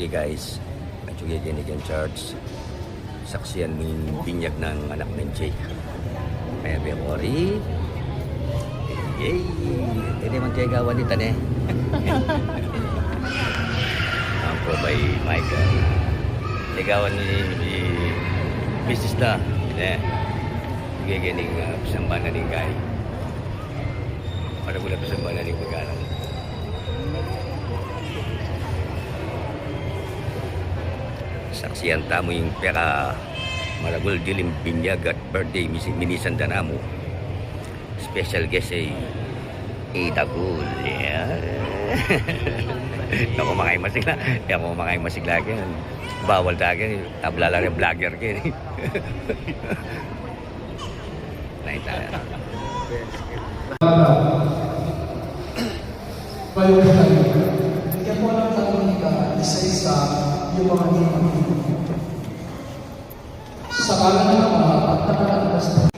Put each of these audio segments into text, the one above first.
February guys, at yung Ginigan Church, saksiyan ng binyag ng anak ng Jake. February, yay! Hindi man tayo gawa nito eh. Ang po by Michael. Ligawan ni Mrs. na. Gigining pasambanan ng guy. Para mula pasambanan ng pagkalan. Saksiyan tamo yung pera maragul dilim binyag at birthday minisan danamo. Special guest ay Itagul. Ako makaimasigla. Ako makaimasigla ka. Bawal tayo. Tablala rin vlogger ka. Naitaya. Bigyan mo ng tanong ka, isa-isa yung mga hindi. Sa kalan ng mga at nakalakas na.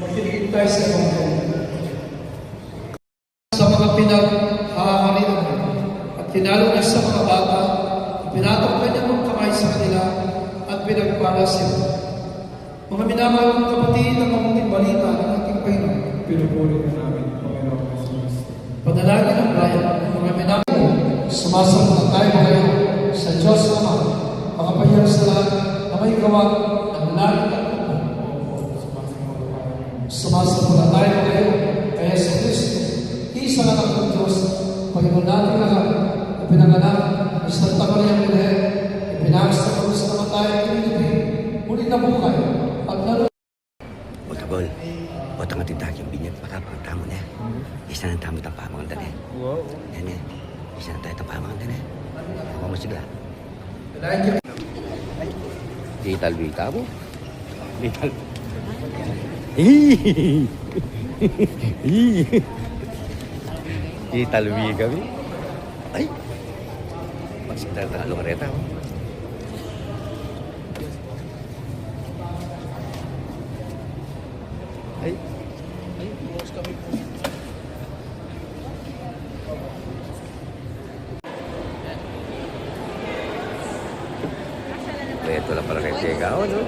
Magpinigil tayo sa mga pinaghaharian at tinalo niya sa mga bata, pinatok na niya ng kamay sa kanila at pinagpala sila. Mga minamahal ng kapatid ng mabuting balita ng ating Panginoon, Pinupuli ka namin, Panginoon Jesus. panalangin ng bayan, mga minamahal, sumasama na tayo ngayon sa Diyos Ama, makapayang sa lahat na may gawa ng langit at lupa. Sumasama na tayo ngayon kaya sa Kristo, isa na ng Diyos, Panginoon natin lahat, na pinanganak, na Santa Maria Virgen, ipinahas na kami sa namatay at pinibig, muli na buhay, at lalo. O tagol, o tangatin tayo yung binyag para pagtamo na. Isa na tamo itang pamangan na. Wow. Yan eh. Isa na tayo itang pamangan na. Ako mo sigla. Digital vita mo. Digital. Digital vita kami. Ay! Magsigla na talo ka reta. Ay! Ito lang pala kay Tega, no?